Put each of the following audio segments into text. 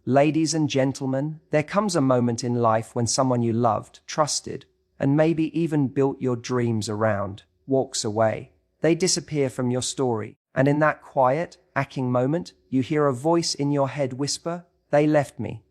Ladies and gentlemen, there comes a moment in life when someone you loved, trusted, and maybe even built your dreams around, walks away. They disappear from your story, and in that quiet, aching moment, you hear a voice in your head whisper, "They left me."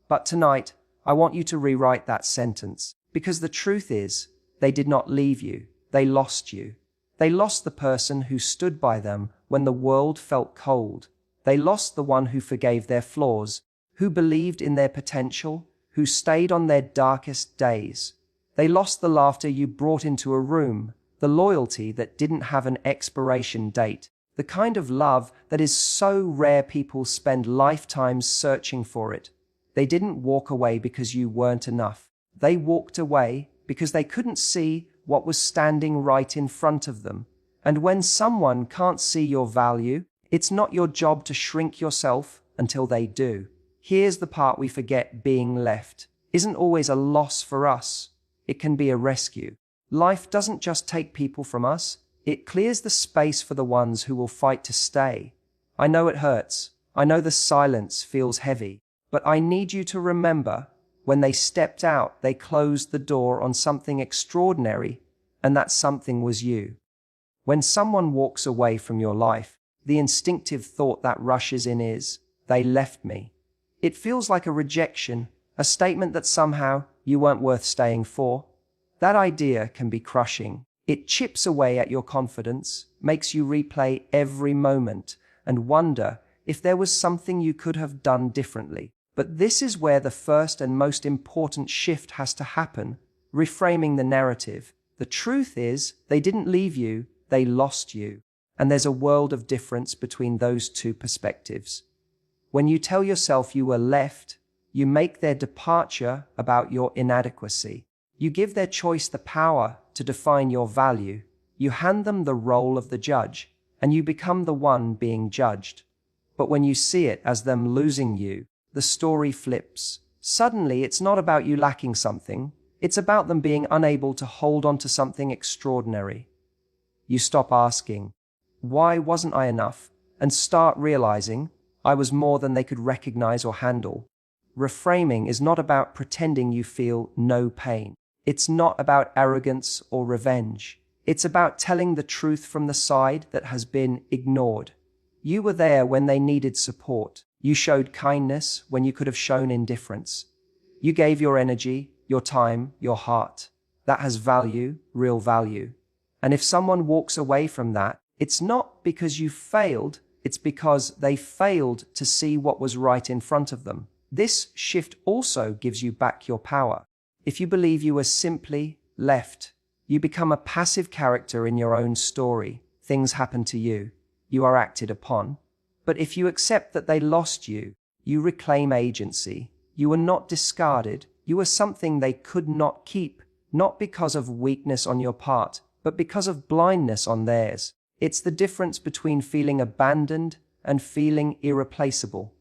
But tonight, I want you to rewrite that sentence, because the truth is, they did not leave you, they lost you. They lost the person who stood by them when the world felt cold. They lost the one who forgave their flaws, who believed in their potential, who stayed on their darkest days. They lost the laughter you brought into a room, the loyalty that didn't have an expiration date, the kind of love that is so rare people spend lifetimes searching for it. They didn't walk away because you weren't enough. They walked away because they couldn't see what was standing right in front of them. And when someone can't see your value, it's not your job to shrink yourself until they do. Here's the part we forget: being left isn't always a loss for us. It can be a rescue. Life doesn't just take people from us, it clears the space for the ones who will fight to stay. I know it hurts. I know the silence feels heavy. But I need you to remember, when they stepped out, they closed the door on something extraordinary, and that something was you. When someone walks away from your life, the instinctive thought that rushes in is, "They left me." It feels like a rejection, a statement that somehow you weren't worth staying for. That idea can be crushing. It chips away at your confidence, makes you replay every moment, and wonder if there was something you could have done differently. But this is where the first and most important shift has to happen, reframing the narrative. The truth is, they didn't leave you, they lost you. And there's a world of difference between those two perspectives. When you tell yourself you were left, you make their departure about your inadequacy. You give their choice the power to define your value. You hand them the role of the judge, and you become the one being judged. But when you see it as them losing you, the story flips. Suddenly, it's not about you lacking something. It's about them being unable to hold on to something extraordinary. You stop asking, "Why wasn't I enough?" and start realizing, "I was more than they could recognize or handle." Reframing is not about pretending you feel no pain. It's not about arrogance or revenge. It's about telling the truth from the side that has been ignored. You were there when they needed support. You showed kindness when you could have shown indifference. You gave your energy, your time, your heart. That has value, real value. And if someone walks away from that, it's not because you failed, it's because they failed to see what was right in front of them. This shift also gives you back your power. If you believe you were simply left, you become a passive character in your own story. Things happen to you. You are acted upon. But if you accept that they lost you, you reclaim agency. You were not discarded. You were something they could not keep, not because of weakness on your part, but because of blindness on theirs. It's the difference between feeling abandoned and feeling irreplaceable.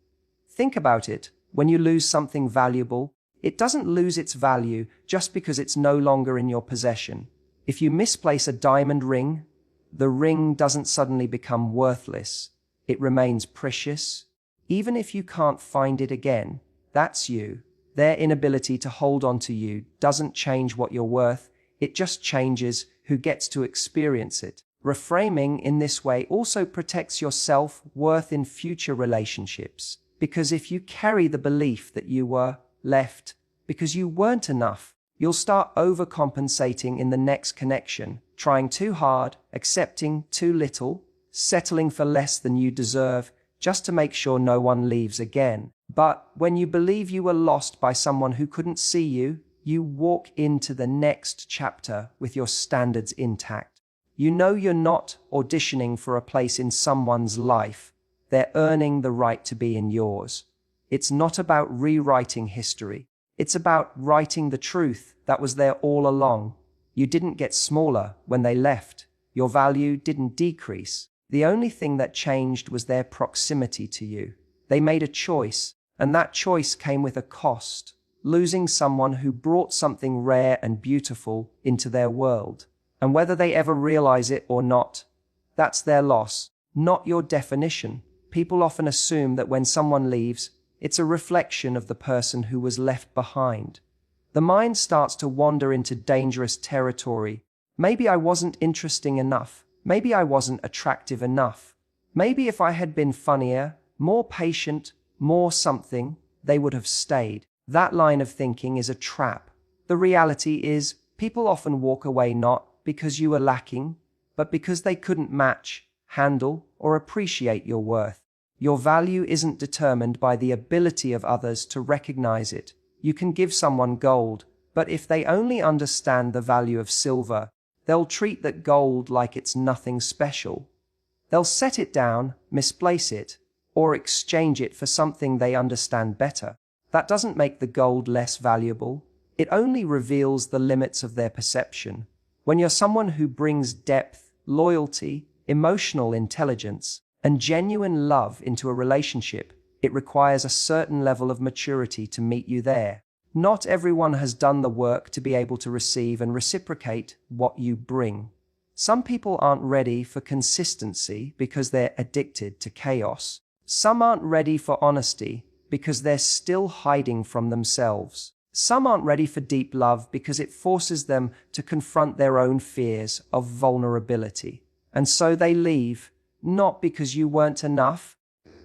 Think about it. When you lose something valuable, it doesn't lose its value just because it's no longer in your possession. If you misplace a diamond ring, the ring doesn't suddenly become worthless. It remains precious. Even if you can't find it again, that's you. Their inability to hold on to you doesn't change what you're worth. It just changes who gets to experience it. Reframing in this way also protects your self-worth in future relationships. Because if you carry the belief that you were left because you weren't enough, you'll start overcompensating in the next connection, trying too hard, accepting too little, settling for less than you deserve, just to make sure no one leaves again. But when you believe you were lost by someone who couldn't see you, you walk into the next chapter with your standards intact. You know you're not auditioning for a place in someone's life. They're earning the right to be in yours. It's not about rewriting history. It's about writing the truth that was there all along. You didn't get smaller when they left. Your value didn't decrease. The only thing that changed was their proximity to you. They made a choice, and that choice came with a cost, losing someone who brought something rare and beautiful into their world. And whether they ever realize it or not, that's their loss, not your definition. People often assume that when someone leaves, It's a reflection of the person who was left behind. The mind starts to wander into dangerous territory. Maybe I wasn't interesting enough. Maybe I wasn't attractive enough. Maybe if I had been funnier, more patient, more something, they would have stayed. That line of thinking is a trap. The reality is, people often walk away not because you were lacking, but because they couldn't match, handle, or appreciate your worth. Your value isn't determined by the ability of others to recognize it. You can give someone gold, but if they only understand the value of silver, they'll treat that gold like it's nothing special. They'll set it down, misplace it, or exchange it for something they understand better. That doesn't make the gold less valuable. It only reveals the limits of their perception. When you're someone who brings depth, loyalty, emotional intelligence, and genuine love into a relationship, it requires a certain level of maturity to meet you there. Not everyone has done the work to be able to receive and reciprocate what you bring. Some people aren't ready for consistency because they're addicted to chaos. Some aren't ready for honesty because they're still hiding from themselves. Some aren't ready for deep love because it forces them to confront their own fears of vulnerability. And so they leave, not because you weren't enough,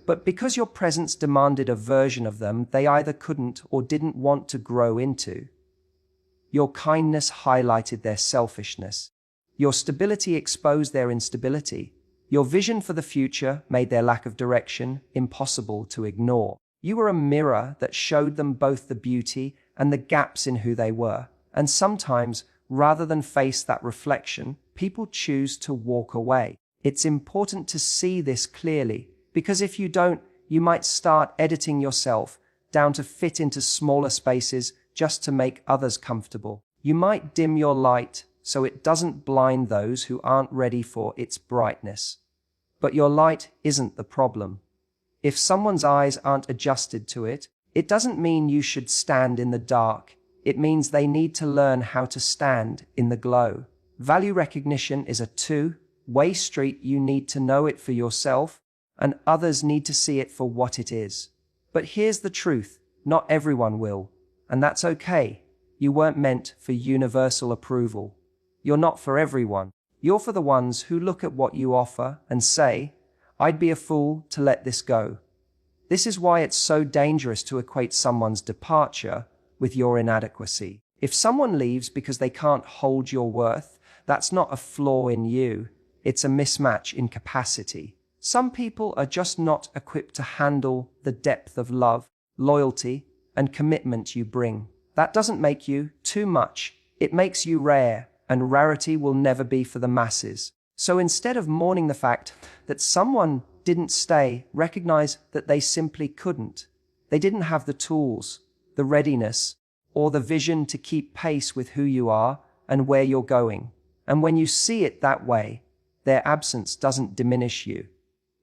but because your presence demanded a version of them they either couldn't or didn't want to grow into. Your kindness highlighted their selfishness. Your stability exposed their instability. Your vision for the future made their lack of direction impossible to ignore. You were a mirror that showed them both the beauty and the gaps in who they were. And sometimes, rather than face that reflection, people choose to walk away. It's important to see this clearly, because if you don't, you might start editing yourself down to fit into smaller spaces just to make others comfortable. You might dim your light so it doesn't blind those who aren't ready for its brightness. But your light isn't the problem. If someone's eyes aren't adjusted to it, it doesn't mean you should stand in the dark. It means they need to learn how to stand in the glow. Value recognition is a two-way street. You need to know it for yourself, and others need to see it for what it is. But here's the truth, not everyone will, and that's okay. You weren't meant for universal approval. You're not for everyone. You're for the ones who look at what you offer and say, I'd be a fool to let this go. This is why it's so dangerous to equate someone's departure with your inadequacy. If someone leaves because they can't hold your worth, that's not a flaw in you. It's a mismatch in capacity. Some people are just not equipped to handle the depth of love, loyalty, and commitment you bring. That doesn't make you too much. It makes you rare, and rarity will never be for the masses. So instead of mourning the fact that someone didn't stay, recognize that they simply couldn't. They didn't have the tools, the readiness, or the vision to keep pace with who you are and where you're going. And when you see it that way, their absence doesn't diminish you.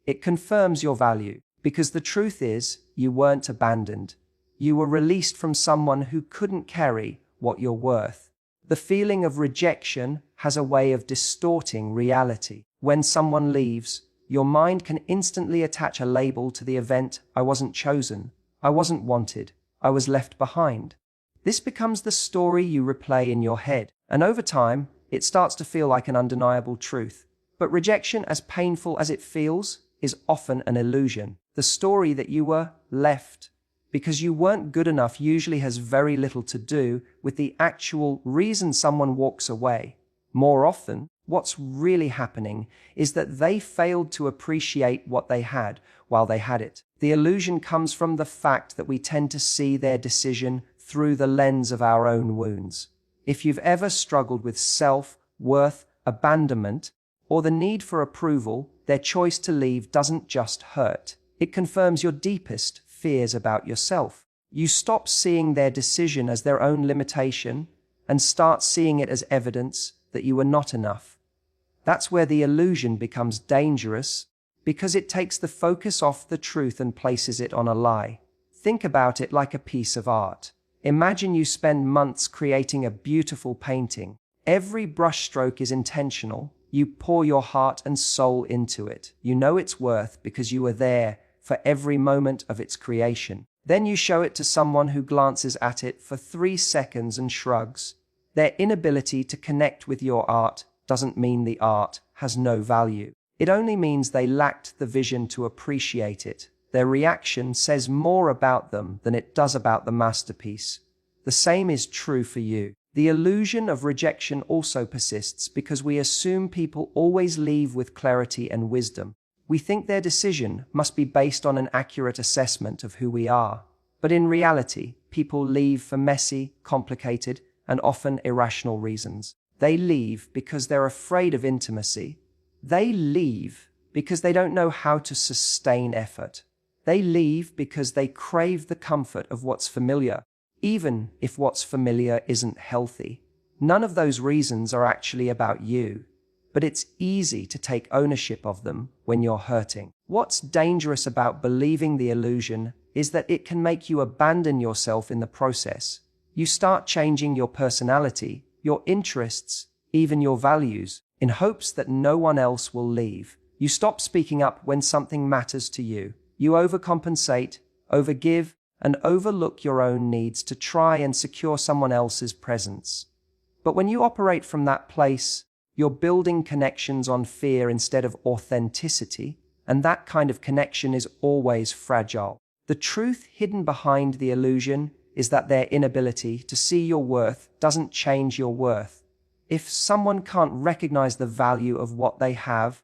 It confirms your value, because the truth is, you weren't abandoned. You were released from someone who couldn't carry what you're worth. The feeling of rejection has a way of distorting reality. When someone leaves, your mind can instantly attach a label to the event. I wasn't chosen. I wasn't wanted. I was left behind. This becomes the story you replay in your head, and over time, it starts to feel like an undeniable truth. But rejection, as painful as it feels, is often an illusion. The story that you were left because you weren't good enough usually has very little to do with the actual reason someone walks away. More often, what's really happening is that they failed to appreciate what they had while they had it. The illusion comes from the fact that we tend to see their decision through the lens of our own wounds. If you've ever struggled with self-worth, abandonment, or the need for approval, their choice to leave doesn't just hurt. It confirms your deepest fears about yourself. You stop seeing their decision as their own limitation and start seeing it as evidence that you were not enough. That's where the illusion becomes dangerous, because it takes the focus off the truth and places it on a lie. Think about it like a piece of art. Imagine you spend months creating a beautiful painting. Every brushstroke is intentional. You pour your heart and soul into it. You know its worth because you were there for every moment of its creation. Then you show it to someone who glances at it for 3 seconds and shrugs. Their inability to connect with your art doesn't mean the art has no value. It only means they lacked the vision to appreciate it. Their reaction says more about them than it does about the masterpiece. The same is true for you. The illusion of rejection also persists because we assume people always leave with clarity and wisdom. We think their decision must be based on an accurate assessment of who we are. But in reality, people leave for messy, complicated, and often irrational reasons. They leave because they're afraid of intimacy. They leave because they don't know how to sustain effort. They leave because they crave the comfort of what's familiar, even if what's familiar isn't healthy. None of those reasons are actually about you, but it's easy to take ownership of them when you're hurting. What's dangerous about believing the illusion is that it can make you abandon yourself in the process. You start changing your personality, your interests, even your values, in hopes that no one else will leave. You stop speaking up when something matters to you. You overcompensate, overgive, and overlook your own needs to try and secure someone else's presence. But when you operate from that place, you're building connections on fear instead of authenticity, and that kind of connection is always fragile. The truth hidden behind the illusion is that their inability to see your worth doesn't change your worth. If someone can't recognize the value of what they have,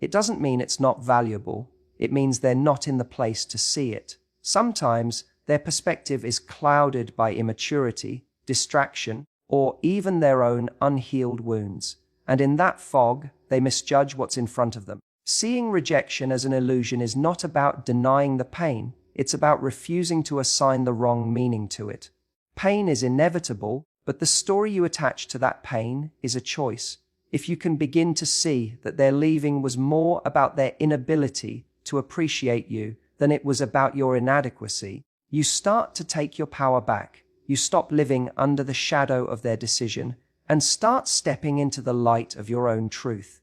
it doesn't mean it's not valuable. It means they're not in the place to see it. Sometimes their perspective is clouded by immaturity, distraction, or even their own unhealed wounds. And in that fog, they misjudge what's in front of them. Seeing rejection as an illusion is not about denying the pain. It's about refusing to assign the wrong meaning to it. Pain is inevitable, but the story you attach to that pain is a choice. If you can begin to see that their leaving was more about their inability to appreciate you than it was about your inadequacy, you start to take your power back. You stop living under the shadow of their decision and start stepping into the light of your own truth.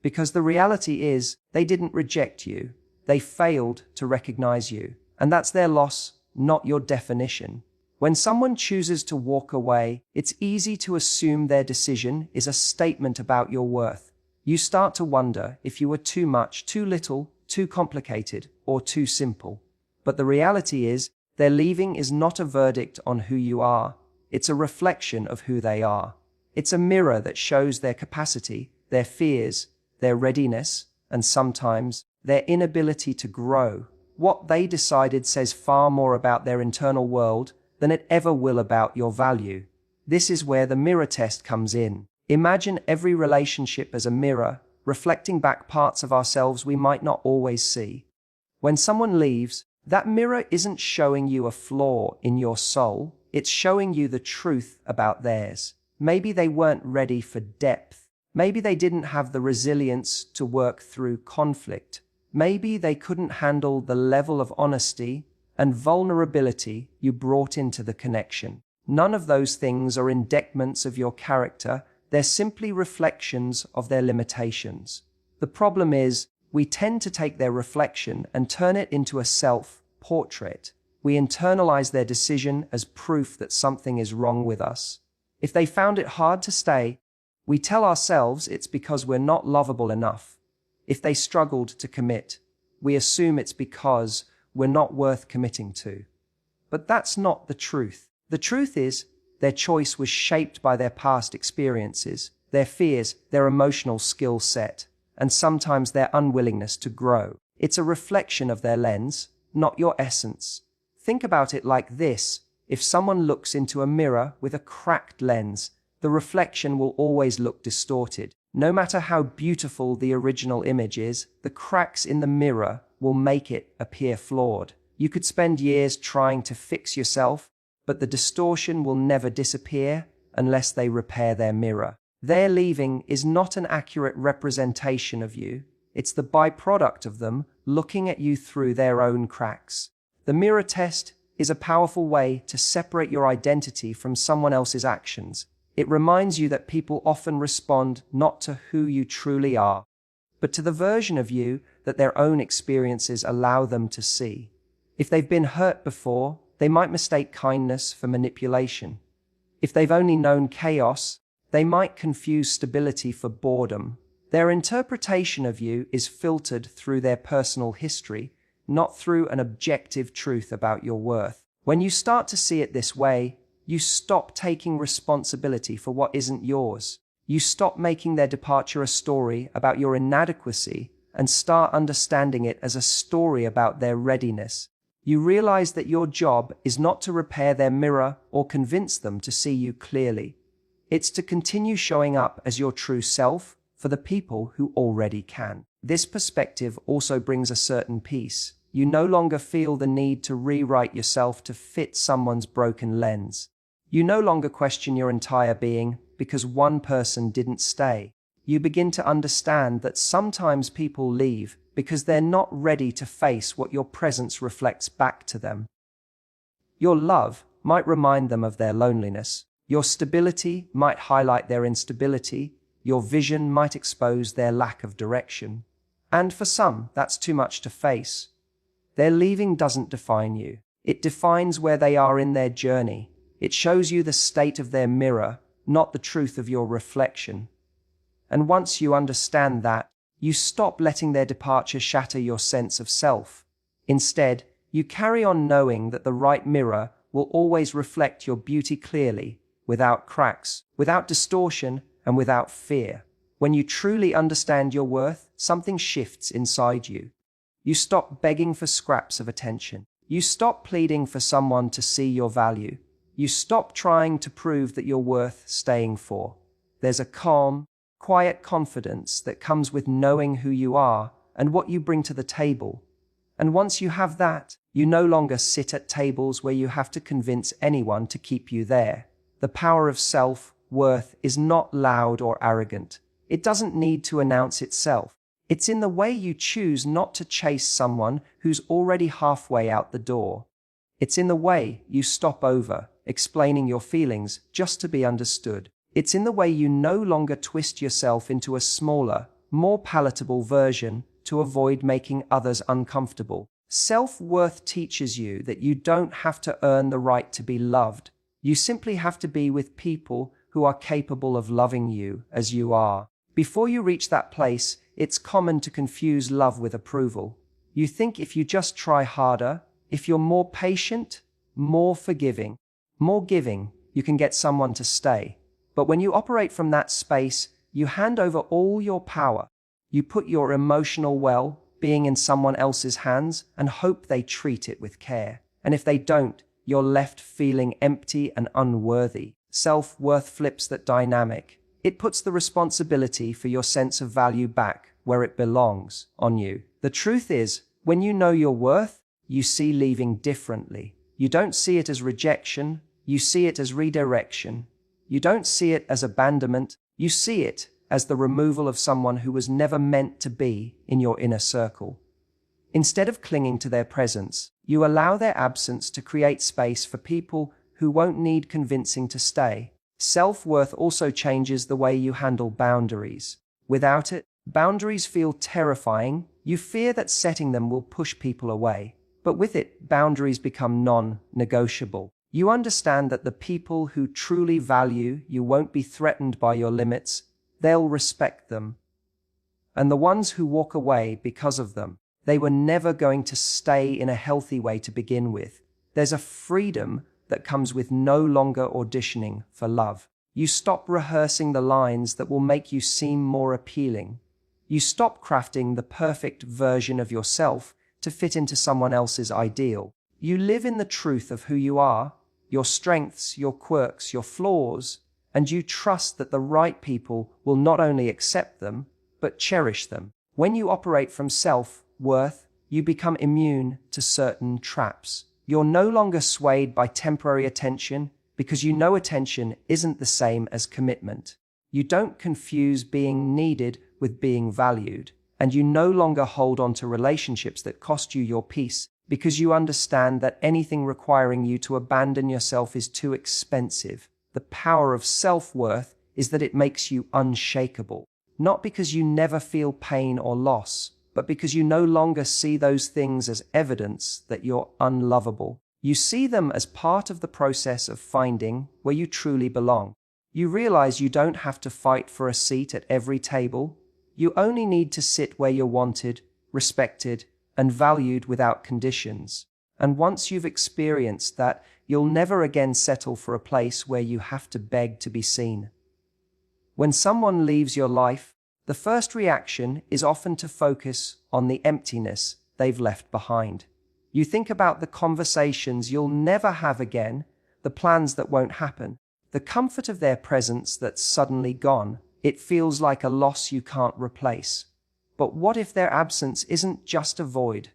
Because the reality is, they didn't reject you. They failed to recognize you. And that's their loss, not your definition. When someone chooses to walk away, it's easy to assume their decision is a statement about your worth. You start to wonder if you were too much, too little, too complicated, or too simple. But the reality is, their leaving is not a verdict on who you are. It's a reflection of who they are. It's a mirror that shows their capacity, their fears, their readiness, and sometimes their inability to grow. What they decided says far more about their internal world than it ever will about your value. This is where the mirror test comes in. Imagine every relationship as a mirror, reflecting back parts of ourselves we might not always see. When someone leaves, that mirror isn't showing you a flaw in your soul, it's showing you the truth about theirs. Maybe they weren't ready for depth. Maybe they didn't have the resilience to work through conflict. Maybe they couldn't handle the level of honesty and vulnerability you brought into the connection. None of those things are indictments of your character. They're simply reflections of their limitations. The problem is, we tend to take their reflection and turn it into a self-portrait. We internalize their decision as proof that something is wrong with us. If they found it hard to stay, we tell ourselves it's because we're not lovable enough. If they struggled to commit, we assume it's because we're not worth committing to. But that's not the truth. The truth is, their choice was shaped by their past experiences, their fears, their emotional skill set, and sometimes their unwillingness to grow. It's a reflection of their lens, not your essence. Think about it like this. If someone looks into a mirror with a cracked lens, the reflection will always look distorted. No matter how beautiful the original image is, the cracks in the mirror will make it appear flawed. You could spend years trying to fix yourself, but the distortion will never disappear unless they repair their mirror. Their leaving is not an accurate representation of you. It's the byproduct of them looking at you through their own cracks. The mirror test is a powerful way to separate your identity from someone else's actions. It reminds you that people often respond not to who you truly are, but to the version of you that their own experiences allow them to see. If they've been hurt before, they might mistake kindness for manipulation. If they've only known chaos, they might confuse stability for boredom. Their interpretation of you is filtered through their personal history, not through an objective truth about your worth. When you start to see it this way, you stop taking responsibility for what isn't yours. You stop making their departure a story about your inadequacy and start understanding it as a story about their readiness. You realize that your job is not to repair their mirror or convince them to see you clearly. It's to continue showing up as your true self for the people who already can. This perspective also brings a certain peace. You no longer feel the need to rewrite yourself to fit someone's broken lens. You no longer question your entire being because one person didn't stay. You begin to understand that sometimes people leave because they're not ready to face what your presence reflects back to them. Your love might remind them of their loneliness. Your stability might highlight their instability. Your vision might expose their lack of direction. And for some, that's too much to face. Their leaving doesn't define you. It defines where they are in their journey. It shows you the state of their mirror, not the truth of your reflection. And once you understand that, you stop letting their departure shatter your sense of self. Instead, you carry on knowing that the right mirror will always reflect your beauty clearly, without cracks, without distortion, and without fear. When you truly understand your worth, something shifts inside you. You stop begging for scraps of attention. You stop pleading for someone to see your value. You stop trying to prove that you're worth staying for. There's a calm, quiet confidence that comes with knowing who you are and what you bring to the table. And once you have that, you no longer sit at tables where you have to convince anyone to keep you there. The power of self-worth is not loud or arrogant. It doesn't need to announce itself. It's in the way you choose not to chase someone who's already halfway out the door. It's in the way you stop over explaining your feelings just to be understood. It's in the way you no longer twist yourself into a smaller, more palatable version to avoid making others uncomfortable. Self-worth teaches you that you don't have to earn the right to be loved. You simply have to be with people who are capable of loving you as you are. Before you reach that place, it's common to confuse love with approval. You think if you just try harder, if you're more patient, more forgiving, more giving, you can get someone to stay. But when you operate from that space, you hand over all your power. You put your emotional well-being in someone else's hands and hope they treat it with care. And if they don't, you're left feeling empty and unworthy. Self-worth flips that dynamic. It puts the responsibility for your sense of value back where it belongs, on you. The truth is, when you know your worth, you see leaving differently. You don't see it as rejection, you see it as redirection. You don't see it as abandonment, you see it as the removal of someone who was never meant to be in your inner circle. Instead of clinging to their presence, you allow their absence to create space for people who won't need convincing to stay. Self-worth also changes the way you handle boundaries. Without it, boundaries feel terrifying. You fear that setting them will push people away. But with it, boundaries become non-negotiable. You understand that the people who truly value you won't be threatened by your limits. They'll respect them. And the ones who walk away because of them, they were never going to stay in a healthy way to begin with. There's a freedom that comes with no longer auditioning for love. You stop rehearsing the lines that will make you seem more appealing. You stop crafting the perfect version of yourself to fit into someone else's ideal. You live in the truth of who you are, your strengths, your quirks, your flaws, and you trust that the right people will not only accept them, but cherish them. When you operate from self-worth, you become immune to certain traps. You're no longer swayed by temporary attention because you know attention isn't the same as commitment. You don't confuse being needed with being valued, and you no longer hold on to relationships that cost you your peace because you understand that anything requiring you to abandon yourself is too expensive. The power of self-worth is that it makes you unshakable, not because you never feel pain or loss, but because you no longer see those things as evidence that you're unlovable. You see them as part of the process of finding where you truly belong. You realize you don't have to fight for a seat at every table. You only need to sit where you're wanted, respected, and valued without conditions. And once you've experienced that, you'll never again settle for a place where you have to beg to be seen. When someone leaves your life, the first reaction is often to focus on the emptiness they've left behind. You think about the conversations you'll never have again, the plans that won't happen, the comfort of their presence that's suddenly gone. It feels like a loss you can't replace. But what if their absence isn't just a void?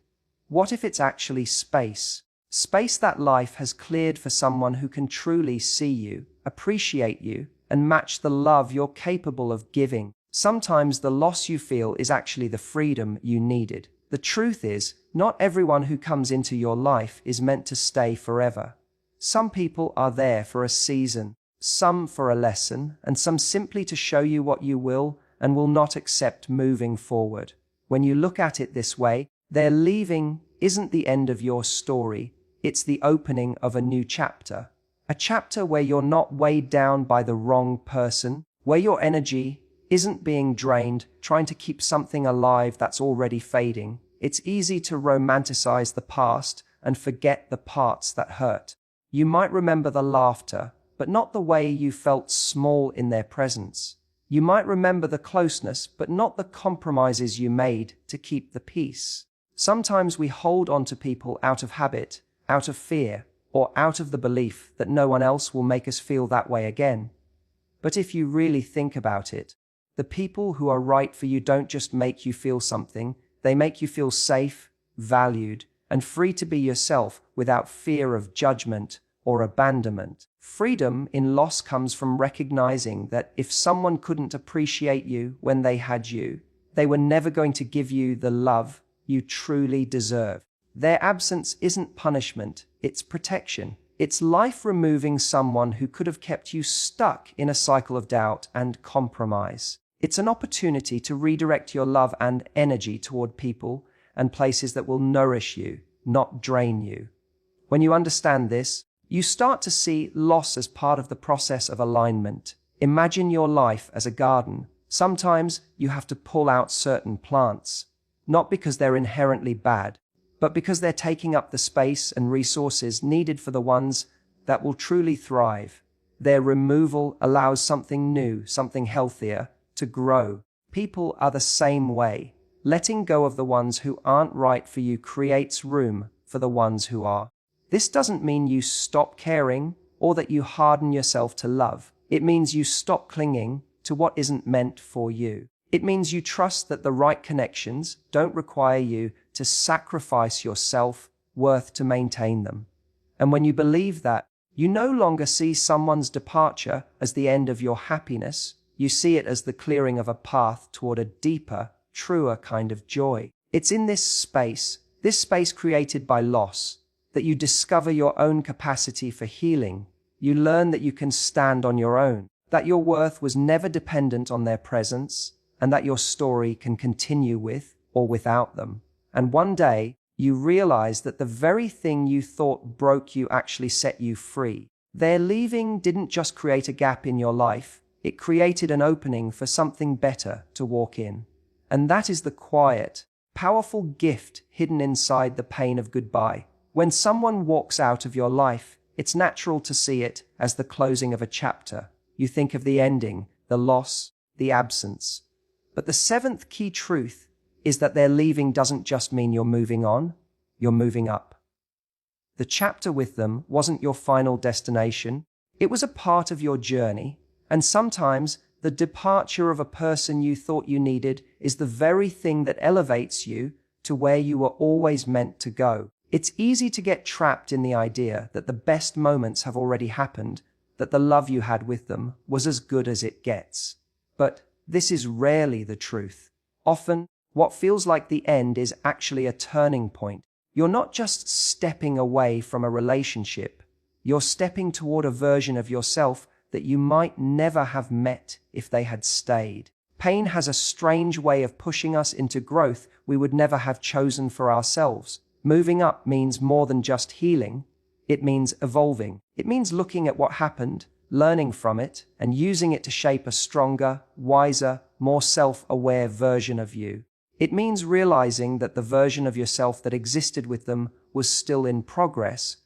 What if it's actually space? Space that life has cleared for someone who can truly see you, appreciate you, and match the love you're capable of giving. Sometimes the loss you feel is actually the freedom you needed. The truth is, not everyone who comes into your life is meant to stay forever. Some people are there for a season, some for a lesson, and some simply to show you what you will and will not accept moving forward. When you look at it this way, their leaving isn't the end of your story, it's the opening of a new chapter. A chapter where you're not weighed down by the wrong person, where your energy isn't being drained, trying to keep something alive that's already fading. It's easy to romanticize the past and forget the parts that hurt. You might remember the laughter, but not the way you felt small in their presence. You might remember the closeness, but not the compromises you made to keep the peace. Sometimes we hold on to people out of habit, out of fear, or out of the belief that no one else will make us feel that way again. But if you really think about it, the people who are right for you don't just make you feel something, they make you feel safe, valued, and free to be yourself without fear of judgment or abandonment. Freedom in loss comes from recognizing that if someone couldn't appreciate you when they had you, they were never going to give you the love you truly deserve. Their absence isn't punishment, it's protection. It's life removing someone who could have kept you stuck in a cycle of doubt and compromise. It's an opportunity to redirect your love and energy toward people and places that will nourish you, not drain you. When you understand this, you start to see loss as part of the process of alignment. Imagine your life as a garden. Sometimes you have to pull out certain plants, not because they're inherently bad, but because they're taking up the space and resources needed for the ones that will truly thrive. Their removal allows something new, something healthier, to grow. People are the same way. Letting go of the ones who aren't right for you creates room for the ones who are. This doesn't mean you stop caring or that you harden yourself to love. It means you stop clinging to what isn't meant for you. It means you trust that the right connections don't require you to sacrifice your self-worth to maintain them. And when you believe that, you no longer see someone's departure as the end of your happiness. You see it as the clearing of a path toward a deeper, truer kind of joy. It's in this space created by loss, that you discover your own capacity for healing. You learn that you can stand on your own, that your worth was never dependent on their presence, and that your story can continue with or without them. And one day, you realize that the very thing you thought broke you actually set you free. Their leaving didn't just create a gap in your life, it created an opening for something better to walk in. And that is the quiet, powerful gift hidden inside the pain of goodbye. When someone walks out of your life, it's natural to see it as the closing of a chapter. You think of the ending, the loss, the absence. But the seventh key truth is that their leaving doesn't just mean you're moving on, you're moving up. The chapter with them wasn't your final destination, it was a part of your journey, and sometimes the departure of a person you thought you needed is the very thing that elevates you to where you were always meant to go. It's easy to get trapped in the idea that the best moments have already happened, that the love you had with them was as good as it gets. But this is rarely the truth. Often, what feels like the end is actually a turning point. You're not just stepping away from a relationship, you're stepping toward a version of yourself that you might never have met if they had stayed. Pain has a strange way of pushing us into growth we would never have chosen for ourselves. Moving up means more than just healing. It means evolving. It means looking at what happened, learning from it, and using it to shape a stronger, wiser, more self-aware version of you. It means realizing that the version of yourself that existed with them was still in progress,